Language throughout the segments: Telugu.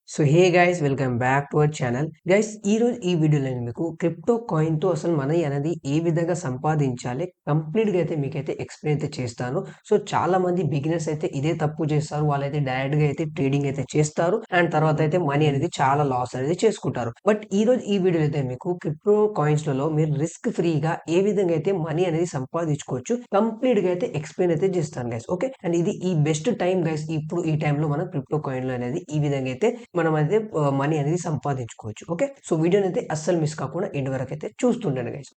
So hey guys welcome back to our channel. Guys ఈరోజు ఈ వీడియోలో నేను మీకు క్రిప్టో కాయిన్‌తో అసలు మనీ అనేది ఏ విధంగా సంపాదించాలి కంప్లీట్‌గా అయితే మీకైతే ఎక్స్‌ప్లెయిన్ అయితే చేస్తాను. సో చాలా మంది బిగినర్స్ అయితే ఇదే తప్పు చేస్తారు. వాళ్ళైతే డైరెక్ట్‌గా అయితే ట్రేడింగ్ అయితే చేస్తారు. అండ్ తర్వాత అయితే మనీ అనేది చాలా లాస్ అనేది చేసుకుంటారు. బట్ ఈరోజు ఈ వీడియోలో అయితే మీకు క్రిప్టో కాయిన్స్‌లలో మీరు రిస్క్ ఫ్రీగా ఏ విధంగా అయితే మనీ అనేది సంపాదించుకోవచ్చు కంప్లీట్‌గా అయితే ఎక్స్‌ప్లెయిన్ అయితే చేస్తాను గైస్. ఓకే. అండ్ ఇది ఈ బెస్ట్ టైమ్ గైస్. ఇప్పుడు ఈ టైంలో మనం క్రిప్టో కాయిన్‌లో అనేది ఈ విధంగా అయితే మనమైతే మనీ అనేది సంపాదించుకోవచ్చు. ఓకే. సో వీడియోనైతే అస్సలు మిస్ కాకుండా ఎండ్ వరకైతే చూస్తుండండి గైస్.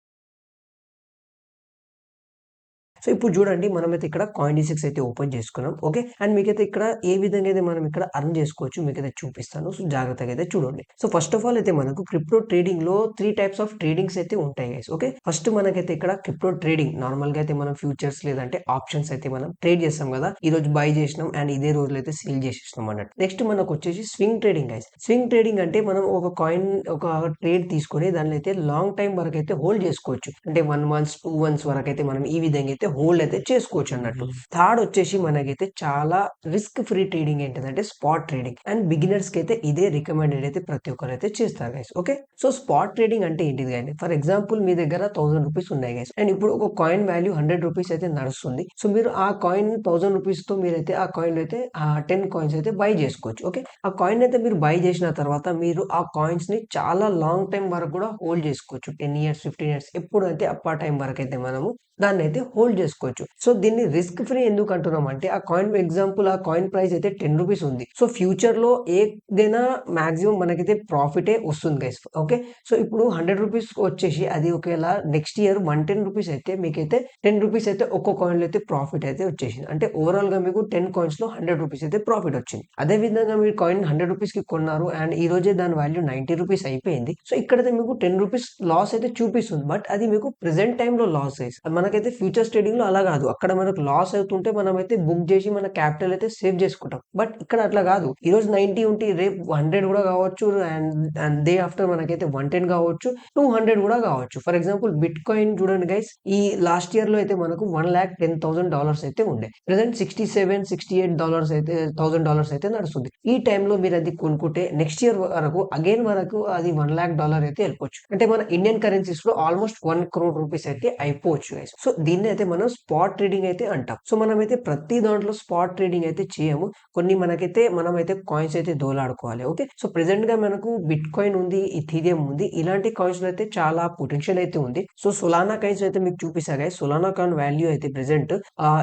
సో ఇప్పుడు చూడండి మనమైతే ఇక్కడ కాయిన్6 అయితే ఓపెన్ చేసుకున్నాం. ఓకే. అండ్ మీకైతే ఇక్కడ ఏ విధంగా అయితే మనం ఇక్కడ అర్న్ చేసుకోవచ్చు మీకైతే చూపిస్తాను. సో జాగ్రత్తగా అయితే చూడండి. సో ఫస్ట్ ఆఫ్ ఆల్ అయితే మనకు క్రిప్టో ట్రేడింగ్‌లో 3 టైప్స్ ఆఫ్ ట్రేడింగ్స్ అయితే ఉంటాయి గైస్. ఓకే. ఫస్ట్ మనకైతే ఇక్కడ క్రిప్టో ట్రేడింగ్ నార్మల్‌గా అయితే మనం ఫ్యూచర్స్ లేదంటే ఆప్షన్స్ అయితే మనం ట్రేడ్ చేస్తాం కదా! ఈరోజు బై చేసినాం అండ్ ఇదే రోజులో అయితే సేల్ చేసేసినాం అన్నట్టు. నెక్స్ట్ మనకొచ్చేసి swing trading guys. Swing trading అంటే మనం ఒక కాయిన్ ఒక ట్రేడ్ తీసుకొని దాన్ని అయితే లాంగ్ టైమ్ వరకైతే హోల్డ్ చేసుకోవచ్చు. అంటే 1 మంత్స్, 2 మంత్స్ వరకైతే మనం ఈ విధంగా అయితే హోల్డ్ అయితే చేసుకోవచ్చు అన్నట్టు. థర్డ్ వచ్చేసి మనకైతే చాలా రిస్క్ ఫ్రీ ట్రేడింగ్ ఏంటిదంటే స్పాట్ ట్రేడింగ్. అండ్ బిగినర్స్‌కి అయితే ఇదే రికమెండెడ్ అయితే ప్రతి ఒక్కరైతే చేస్తారు guys. Okay. So spot trading అంటే ఏంటిది గాని ఫర్ ఎగ్జాంపుల్ మీ దగ్గర ₹1000 ఉన్నాయి గైస్. అండ్ ఇప్పుడు ఒక కాయిన్ వాల్యూ ₹100 అయితే నడుస్తుంది. సో మీరు ఆ కాయిన్ ₹1000తో మీరైతే ఆ కాయిన్‌లో అయితే 10 కాయిన్స్ అయితే బై చేసుకోవచ్చు. ఓకే. ఆ కాయిన్ అయితే మీరు బై చేసిన తర్వాత మీరు ఆ కాయిన్స్‌ని చాలా లాంగ్ టైమ్ వరకు కూడా హోల్డ్ చేసుకోవచ్చు. 10 ఇయర్స్, 15 ఇయర్స్ ఎప్పుడైతే ఆ టైం వరకైతే మనము దాన్నైతే హోల్డ్ చేసుకోవచ్చు. సో దీన్ని రిస్క్ ఫ్రీ ఎందుకు అంటున్నామంటే ఆ కాయిన్ ఎగ్జాంపుల్ ఆ కాయిన్ ప్రైస్ అయితే ₹10 ఉంది. సో ఫ్యూచర్‌లో ఏదైనా మాక్సిమం మనకైతే ప్రాఫిటే వస్తుంది గైస్. ఓకే. సో ఇప్పుడు ₹100 వచ్చేసి అది ఒకవేళ నెక్స్ట్ ఇయర్ ₹110 అయితే మీకైతే ₹10 అయితే ఒక్కో కాయిన్‌లో అయితే ప్రాఫిట్ అయితే వచ్చేసింది. అంటే ఓవరాల్‌గా మీకు 10 కాయిన్స్‌లో ₹100 అయితే ప్రాఫిట్ వచ్చింది. అదే విధంగా మీరు కాయిన్ ₹100కి కొన్నారు అండ్ ఈ రోజే దాని వాల్యూ ₹90 అయిపోయింది. సో ఇక్కడైతే మీకు ₹10 లాస్ అయితే చూపిస్తుంది. బట్ అది మీకు ప్రెజెంట్ టైమ్‌లో లాస్ గైస్. మనకైతే ఫ్యూచర్స్ ట్రేడింగ్‌లో అలా కాదు. అక్కడ మనకు లాస్ అవుతుంటే మనమైతే బుక్ చేసి మన క్యాపిటల్ అయితే సేవ్ చేసుకుంటాం. బట్ ఇక్కడ అట్లా కాదు. ఈరోజు 90 ఉంటే రేపు 100 కూడా కావచ్చు అండ్ డే ఆఫ్టర్ మనకైతే 110 కావచ్చు, 200 కూడా కావచ్చు. ఫర్ ఎగ్జాంపుల్ బిట్‌కాయిన్ చూడండి గైస్. ఈ లాస్ట్ ఇయర్‌లో అయితే మనకు $1,10,000 అయితే ఉండే. ప్రెజెంట్ $67, $68 అయితే $1000 అయితే నడుస్తుంది. ఈ టైంలో మీరు అది కొనుక్కుంటే నెక్స్ట్ ఇయర్ వరకు అగైన్ వరకు అది $1,00,000 అయితే వెళ్ళిపోవచ్చు. అంటే మన ఇండియన్ కరెన్సీస్‌లో ఆల్‌మోస్ట్ ₹1,00,00,000 అయితే అయిపోవచ్చు గైస్. సో దీన్నైతే మనం స్పాట్ ట్రేడింగ్ అయితే అంటాం. సో మనమైతే ప్రతి దాంట్లో స్పాట్ ట్రేడింగ్ అయితే చేయము. కొన్ని మనమైతే కాయిన్స్ అయితే దోలాడుకోవాలి. ఓకే. సో ప్రెజెంట్‌గా మనకు బిట్‌కాయిన్ ఉంది, ఇథీరియం ఉంది. ఇలాంటి కాయిన్స్‌లో అయితే చాలా పొటెన్షియల్ అయితే ఉంది. సో సోలానా కాయిన్స్ అయితే మీకు చూపిస్తా గైస్. సోలానా కాయిన్ వాల్యూ అయితే ప్రెజెంట్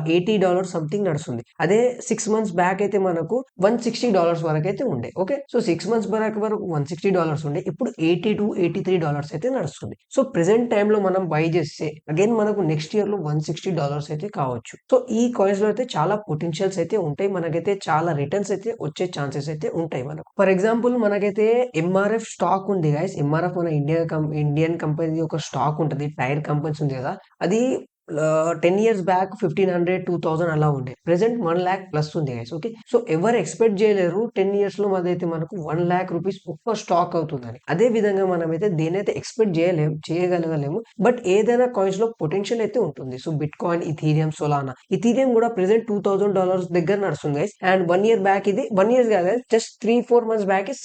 $80 సంథింగ్ నడుస్తుంది. అదే 6 మంత్స్ బ్యాక్ అయితే మనకు $160 వరకైతే ఉండే. ఓకే. సో 6 మంత్స్ బ్యాక్ వరకు $160 ఉండే. ఇప్పుడు $82, $83 అయితే నడుస్తుంది. సో ప్రెజెంట్ టైమ్‌లో మనం బై చేస్తే అగైన్ మనకు నెక్స్ట్ ఇయర్‌లో $160 అయితే కావచ్చు. సో ఈ కాయిన్స్‌లో అయితే చాలా పొటెన్షియల్స్ అయితే ఉంటాయి. మనకైతే చాలా రిటర్న్స్ అయితే వచ్చే ఛాన్సెస్ అయితే ఉంటాయి మనకు. ఫర్ ఎగ్జాంపుల్ మనకైతే ఎంఆర్ఎఫ్ స్టాక్ ఉంది గైస్. ఎంఆర్ఎఫ్ మన ఇండియన్ కంపెనీ ఒక స్టాక్ ఉంటది. టైర్ కంపెనీస్ ఉంది కదా! అది 10 ఇయర్స్ బ్యాక్ 1500, 2000 అలా ఉండే. ప్రెజెంట్ 1,00,000 ప్లస్ ఉంది గైస్. ఓకే. సో ఎవరు ఎక్స్‌పెక్ట్ చేయలేరు 10 ఇయర్స్‌లో అదైతే మనకు ₹1,00,000 ఒక్క స్టాక్ అవుతుందని. అదే విధంగా మనమైతే దేన్నైతే ఎక్స్‌పెక్ట్ చేయగలగలేము. బట్ ఏదైనా కాయిన్స్‌లో పొటెన్షియల్ అయితే ఉంటుంది. So bitcoin, Ethereum, Solana. Ethereum కూడా ప్రెజెంట్ $2,000 దగ్గర నడుస్తుంది గైస్. అండ్ 1 ఇయర్ బ్యాక్ ఇది 1 ఇయర్ కాదు గైస్. జస్ట్ 3, 4 మంత్స్ బ్యాకే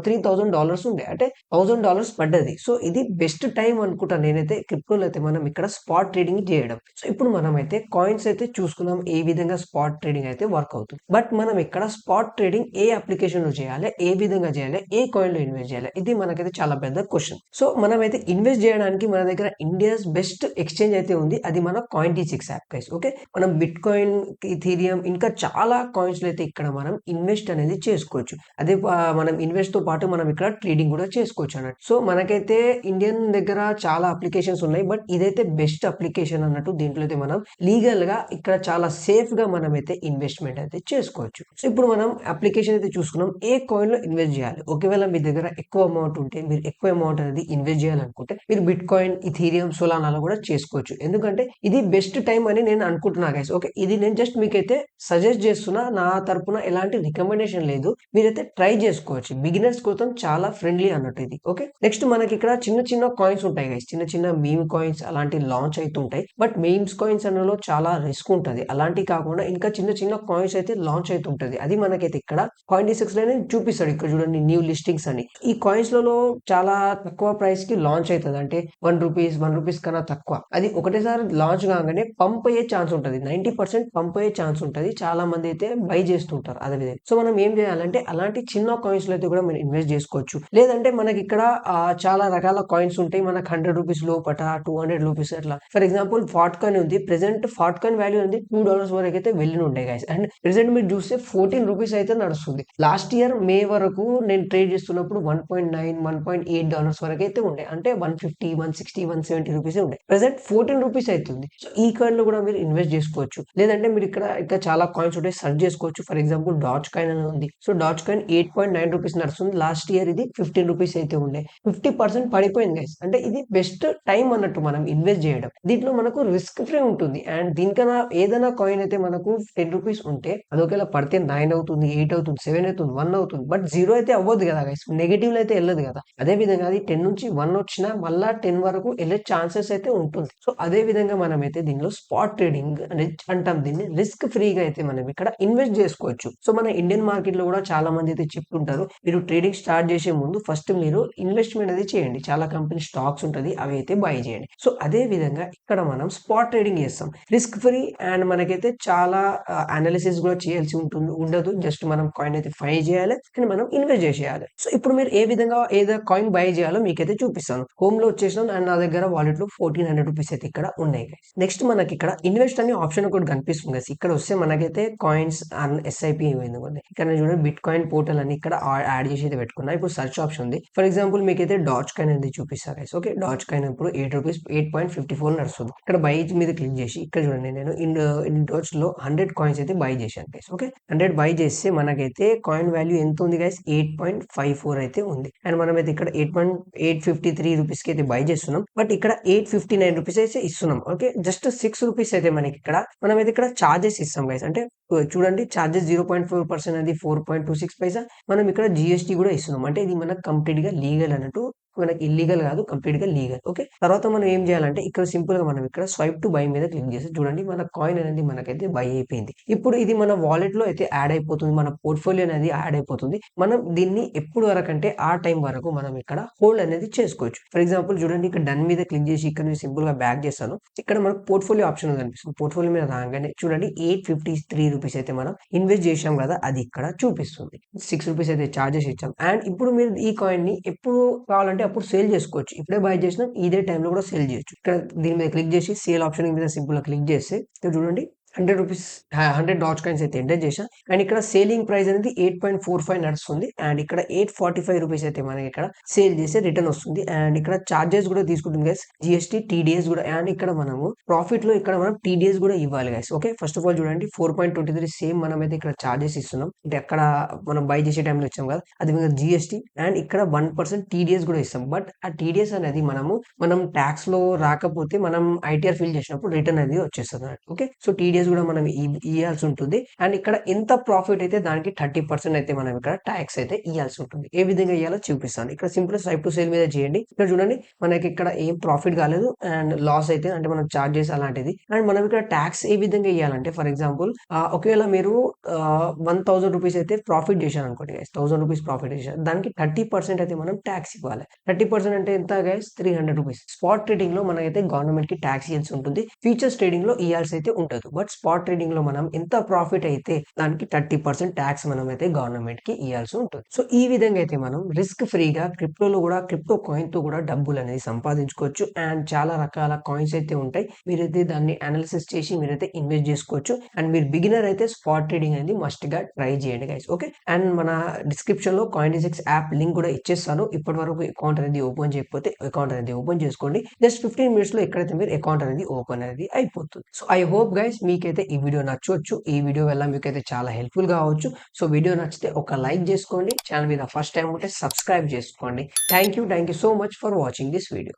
$3,000 ఉండే. అంటే $1,000 పడ్డది. సో ఇది బెస్ట్ టైమ్ అనుకుంటా నేనైతే క్రిప్టోలో అయితే మనం ఇక్కడ స్పాట్ ట్రేడింగ్ చేయడం. సో ఇప్పుడు మనమైతే కాయిన్స్ అయితే చూసుకున్నాం ఏ విధంగా స్పాట్ ట్రేడింగ్ అయితే వర్క్ అవుతుంది. బట్ మనం ఇక్కడ స్పాట్ ట్రేడింగ్ ఏ అప్లికేషన్‌లో చేయాలి? ఏ విధంగా చేయాలి? ఏ కాయిన్‌లో ఇన్వెస్ట్ చేయాలి? ఇది మనకైతే చాలా పెద్ద క్వెషన్. సో మనమైతే ఇన్వెస్ట్ చేయడానికి మన దగ్గర ఇండియాస్ బెస్ట్ ఎక్స్‌చేంజ్ అయితే ఉంది. అది మన కాయిన్6 యాప్ గైస్. ఓకే. మనం బిట్‌కాయిన్, ఇథీరియం ఇంకా చాలా కాయిన్స్‌లో అయితే ఇక్కడ మనం ఇన్వెస్ట్ అనేది చేసుకోవచ్చు. అదే మనం ఇన్వెస్ట్‌తో పాటు మనం ఇక్కడ ట్రేడింగ్ కూడా చేసుకోవచ్చు అన్నట్టు. సో మనకైతే ఇండియన్ దగ్గర చాలా అప్లికేషన్స్ ఉన్నాయి. బట్ ఇదైతే బెస్ట్ అప్లికేషన్ అన్నట్టు. దీంట్లో అయితే మనం లీగల్‌గా ఇక్కడ చాలా సేఫ్‌గా మనమైతే ఇన్వెస్ట్‌మెంట్ అయితే చేసుకోవచ్చు. సో ఇప్పుడు మనం అప్లికేషన్ అయితే చూసుకున్నాం. ఏ కాయిన్‌లో ఇన్వెస్ట్ చేయాలి? ఒకవేళ మీ దగ్గర ఎక్కువ అమౌంట్ ఉంటే మీరు ఎక్కువ అమౌంట్ అనేది ఇన్వెస్ట్ చేయాలనుకుంటే మీరు బిట్‌కాయిన్, ఇథీరియం, సోలానాలో కూడా చేసుకోవచ్చు. ఎందుకంటే ఇది బెస్ట్ టైమ్ అని నేను అనుకుంటున్నా గైస్. ఓకే. ఇది నేను జస్ట్ మీకైతే సజెస్ట్ చేస్తున్నా. నా తరపున ఎలాంటి రికమెండేషన్ లేదు. మీరైతే ట్రై చేసుకోవచ్చు. బిగినర్స్ కోసం చాలా ఫ్రెండ్లీ అన్నట్టు ఇది. ఓకే. నెక్స్ట్ మనకి ఇక్కడ చిన్న చిన్న కాయిన్స్ ఉంటాయి గైస్. చిన్న చిన్న మీమ్ కాయిన్స్ అలాంటివి లాంచ్ అయితుంటాయి. బట్ మీమ్స్ కాయిన్స్ అనలో చాలా రిస్క్ ఉంటది. అలాంటివి కాకుండా ఇంకా చిన్న చిన్న కాయిన్స్ అయితే లాంచ్ అయితుంటది. అది మనకైతే ఇక్కడ కాయిన్ లోనే చూపిస్తాడు. ఇక్కడ చూడండి న్యూ లిస్టింగ్స్ అని. ఈ కాయిన్స్‌లలో చాలా తక్కువ ప్రైస్‌కి లాంచ్ అయితది. అంటే రూ. 1 కన్నా తక్కువ. అది ఒకటేసారి లాంచ్ కాంగానే పంప్ అయ్యే ఛాన్స్ ఉంటది. 90% పంప్ అయ్యే ఛాన్స్ ఉంటది. చాలా మంది అయితే బై చేస్తుంటారు అదే విధంగా. సో మనం ఏం చేయాలంటే అలాంటి చిన్న కాయిన్స్‌లో అయితే కూడా మనం ఇన్వెస్ట్ చేసుకోవచ్చు. లేదంటే మనకిక్కడ చాలా రకాల కాయిన్స్ ఉంటాయి. మనకు రూ. 100 లోపట, రూ. 200 అట్లా. ఫర్ ఎగ్జాంపుల్ ఫాట్ కాయిన్ ఉంది. ప్రెజెంట్ ఫాట్ కాయిన్ వాల్యూ ఉంది $2 వరకైతే వెళ్ళినుండే గైస్. అండ్ ప్రెజెంట్ మీరు చూస్తే రూ. 14 అయితే నడుస్తుంది. లాస్ట్ ఇయర్ మే వరకు నేను ట్రేడ్ చేస్తున్నప్పుడు $1.9, $1.8 వరకైతే ఉండే. అంటే 150, 160, రూ. 170 ఉండే. ప్రెజెంట్ రూ. 14 అయితుంది. సో ఈ కాయిన్ లో కూడా మీరు ఇన్వెస్ట్ చేసుకోవచ్చు. లేదంటే మీరు ఇక్కడ చాలా కాయిన్స్ ఉంటాయి సెర్చ్ చేసుకోవచ్చు. ఫర్ ఎగ్జాంపుల్ డాచ్ కాయిన్ అని ఉంది. సో డాచ్ కాయిన్ రూ. 8.9 నడుస్తుంది. లాస్ట్ ఇయర్ ఇది రూ. 15 అయితే ఉండే. 50% పడిపోయింది గైస్. అంటే ఇది బెస్ట్ టైం అన్నట్టు మనం ఇన్వెస్ట్ చేయడం. దీంట్లో మనకు రిస్క్ ఫ్రీ ఉంటుంది. అండ్ దీనికన్నా ఏదైనా కాయిన్ అయితే మనకు రూ. 10 ఉంటే అది ఒకవేళ పడితే 9 అవుతుంది, 8 అవుతుంది, 7 అవుతుంది, 1 అవుతుంది. బట్ 0 అయితే అవ్వదు కదా గైస్. నెగెటివ్ అయితే వెళ్ళదు కదా. అదే విధంగా అది 10 నుంచి 1 వచ్చినా మళ్ళా 10 వరకు వెళ్ళే ఛాన్సెస్ అయితే ఉంటుంది. సో అదే విధంగా మనమైతే దీనిలో స్పాట్ ట్రేడింగ్ అనేది అంటాం. దీన్ని రిస్క్ ఫ్రీగా అయితే మనం ఇక్కడ ఇన్వెస్ట్ చేసుకోవచ్చు. సో మన ఇండియన్ మార్కెట్ లో కూడా చాలా మంది అయితే చెప్తుంటారు, మీరు ట్రేడింగ్ స్టార్ట్ చేసే ముందు ఫస్ట్ మీరు ఇన్వెస్ట్మెంట్ అనేది చేయండి. చాలా కంపెనీ స్టాక్స్ ఉంటది, అవి అయితే బై చేయండి. సో అదే విధంగా ఇక్కడ మనం స్పాట్ ట్రేడింగ్ చేస్తాం. రిస్క్ ఫ్రీ అండ్ మనకైతే చాలా అనాలిసిస్ కూడా చేయాల్సి ఉండదు. జస్ట్ మనం కాయిన్ అయితే బై చేయాలి అండ్ మనం ఇన్వెస్ట్ చేసేయాలి. సో ఇప్పుడు మీరు ఏ విధంగా ఏదో కాయిన్ బై చేయాలో మీకైతే చూపిస్తాను. హోమ్ లో వచ్చేసినాం అండ్ నా దగ్గర వాలెట్ లో రూ. 1400 అయితే ఇక్కడ ఉన్నాయి. నెక్స్ట్ మనకి ఇక్కడ ఇన్వెస్ట్ అనే ఆప్షన్ కూడా కనిపిస్తుంది guys. ఇక్కడ వస్తే మనకైతే కాయిన్స్ ఎస్ఐపి ఇక్కడ చూడండి బిట్ కాయిన్ పోర్టల్ అని ఇక్కడ యాడ్ చేసి అయితే పెట్టుకున్నా. ఇప్పుడు సర్చ్ ఆప్షన్ ఉంది. ఫర్ ఎగ్జాంపుల్ మీకైతే డాచ్ కాయిన్ అనేది చూపిస్తారు గైస్. ఓకే, డాచ్ కాయిన్ ఇప్పుడు రూ. 8.54 నడుస్తుంది. ఇక్కడ బై మీద క్లిక్ చేసి ఇక్కడ చూడండి నేను ఇన్ డాచ్ లో 100 కాయిన్స్ అయితే బై చేశాను గైస్. ఓకే, 100 బై చేస్తే మనకైతే కాయిన్ వాల్యూ ఎంత ఉంది గైస్? 8.54 అయితే ఉంది. అండ్ మనమైతే ఇక్కడ 8.853 రూపీస్ కి అయితే బై చేస్తున్నాం. బట్ ఇక్కడ 859 అయితే ఇస్తున్నాం. ఓకే, జస్ట్ రూ. 6 అయితే మనకి ఇక్కడ మనమైతే ఇక్కడ చార్జెస్ ఇస్తాం గైస్. అంటే చూడండి చార్జెస్ 0.4% అది 4.26 పైసా. మనం ఇక్కడ జిఎస్టీ కూడా ఇస్తున్నాం. అంటే ఇది మనకు కంప్లీట్ గా లీగల్ అన్నట్టు. మనకి ఇల్లీగల్ కాదు, కంప్లీట్ గా లీగల్. ఓకే, తర్వాత మనం ఏం చేయాలంటే ఇక్కడ సింపుల్ గా మనం ఇక్కడ స్వైప్ టు బై మీద క్లిక్ చేసి చూడండి మన కాయిన్ అనేది మనకైతే బై అయిపోయింది. ఇప్పుడు ఇది మన వాలెట్ లో అయితే యాడ్ అయిపోతుంది. మన పోర్ట్ఫోలియో అనేది యాడ్ అయిపోతుంది. మనం దీన్ని ఎప్పుడు వరకు అంటే ఆ టైం వరకు మనం ఇక్కడ హోల్డ్ అనేది చేసుకోవచ్చు. ఫర్ ఎగ్జాంపుల్ చూడండి ఇక్కడ డన్ మీద క్లిక్ చేసి ఇక్కడ నేను సింపుల్ గా బ్యాక్ చేస్తాను. ఇక్కడ మనకు పోర్ట్ఫోలియో ఆప్షన్ కనిపిస్తుంది. పోర్ట్ఫోలియో మీద రాగానే చూడండి రూ. 853 అయితే మనం ఇన్వెస్ట్ చేసాం కదా, అది ఇక్కడ చూపిస్తుంది. రూ. 6 అయితే చార్జెస్ ఇచ్చాం. అండ్ ఇప్పుడు మీరు ఈ కాయిన్ ని ఎప్పుడు కావాలంటే అప్పుడు సేల్ చేసుకోవచ్చు. ఇప్పుడే బై చేసినా ఇదే టైంలో కూడా సేల్ చేయొచ్చు. ఇక్కడ దీని మీద క్లిక్ చేసి సేల్ ఆప్షన్ మీద సింపుల్ గా క్లిక్ చేస్తే ఇక్కడ చూడండి రూ. 100 డాచ్ కాయిన్స్ అయితే ఎంటర్ చేశా. అండ్ ఇక్కడ సేలింగ్ ప్రైస్ అనేది 8.45 నడుస్తుంది. అండ్ ఇక్కడ రూ. 845 అయితే మనకి ఇక్కడ సేల్ చేస్తే రిటర్న్ వస్తుంది. అండ్ ఇక్కడ చార్జెస్ కూడా తీసుకుంటుంది గైస్, జిఎస్టీ, టీడీఎస్ కూడా. అండ్ ఇక్కడ మనము ప్రాఫిట్ లో ఇక్కడ మనం టీడీఎస్ కూడా ఇవ్వాలి guys. Okay, first of all చూడండి 4.23 సేమ్ మనమైతే ఇక్కడ చార్జెస్ ఇస్తున్నాం. అంటే అక్కడ మనం బై చేసే టైంలో ఇచ్చాం కదా, అది జిఎస్టీ. అండ్ ఇక్కడ 1% టీడీఎస్ కూడా ఇస్తాం. బట్ ఆ టీడీఎస్ అనేది మనం ట్యాక్స్ లో రాకపోతే మనం ఐటీఆర్ ఫిల్ చేసినప్పుడు రిటర్న్ అనేది వచ్చేస్తుంది. ఓకే, సో టీడీఎస్ కూడా మనం ఇవ్వాల్సి ఉంటుంది. అండ్ ఇక్కడ ఎంత ప్రాఫిట్ అయితే దానికి 30% అయితే మనం ఇక్కడ ట్యాక్స్ అయితే ఇవ్వాల్సి ఉంటుంది. ఏ విధంగా ఇవ్వాలో చూపిస్తాను. ఇక్కడ సింపుల్ స్వైప్ టు సేల్ మీద చేయండి. ఇక్కడ చూడండి మనకి ఇక్కడ ఏం ప్రాఫిట్ కాలేదు అండ్ లాస్ అయితే అంటే మనం చార్జెస్ అలాంటిది. అండ్ మనం ఇక్కడ ట్యాక్స్ ఏ విధంగా ఇవ్వాలంటే ఫర్ ఎగ్జాంపుల్ ఒకవేళ మీరు 1000 రూపీస్ అయితే ప్రాఫిట్ చేశారు అనుకోండి గైస్, 1000 రూపీస్ ప్రాఫిట్ చేశారు, దానికి 30% అయితే మనం ట్యాక్స్ ఇవ్వాలి. 30% అంటే ఎంత గైస్? 300 రూపీస్. స్పాట్ ట్రేడింగ్ లో మనకైతే గవర్నమెంట్ కి ట్యాక్స్ ఇవ్వాల్సి ఉంటుంది. ఫ్యూచర్స్ ట్రేడింగ్ లో ఇవ్వాల్సి అయితే ఉండదు. బట్ స్పాట్ ట్రేడింగ్ లో మనం ఎంత ప్రాఫిట్ అయితే దానికి 30% ట్యాక్స్ మనం అయితే గవర్నమెంట్ కి ఇవ్వాల్సి ఉంటుంది. సో ఈ విధంగా అయితే మనం రిస్క్ ఫ్రీగా క్రిప్టోలో కూడా క్రిప్టో కాయిన్ తో కూడా డబ్బులు అనేది సంపాదించుకోవచ్చు. అండ్ చాలా రకాల కాయిన్స్ అయితే ఉంటాయి. మీరైతే దాన్ని అనాలిసిస్ చేసి మీరైతే ఇన్వెస్ట్ చేసుకోవచ్చు. అండ్ మీరు బిగినర్ అయితే స్పాట్ ట్రేడింగ్ అనేది మస్ట్ గా ట్రై చేయండి గైస్. ఓకే, అండ్ మన డిస్క్రిప్షన్ లో కాయిన్6 యాప్ లింక్ కూడా ఇచ్చేస్తాను. ఇప్పటి వరకు అకౌంట్ అనేది ఓపెన్ చేయకపోతే అకౌంట్ అనేది ఓపెన్ చేసుకోండి. జస్ట్ 15 మినిట్స్ లో ఎక్కడైతే మీరు అకౌంట్ అనేది ఓపెన్ అనేది అయిపోతుంది. సో ఐ హోప్ గైస్ మీకైతే ఈ వీడియో నచ్చవచ్చు. ఈ వీడియో వల్ల మీకైతే చాలా హెల్ప్ఫుల్ గా అవ్వచ్చు. సో వీడియో నచ్చితే ఒక లైక్ చేసుకోండి. ఛానల్ మీద ఫస్ట్ టైం ఉంటే సబ్స్క్రైబ్ చేసుకోండి. Thank you so much for watching this video.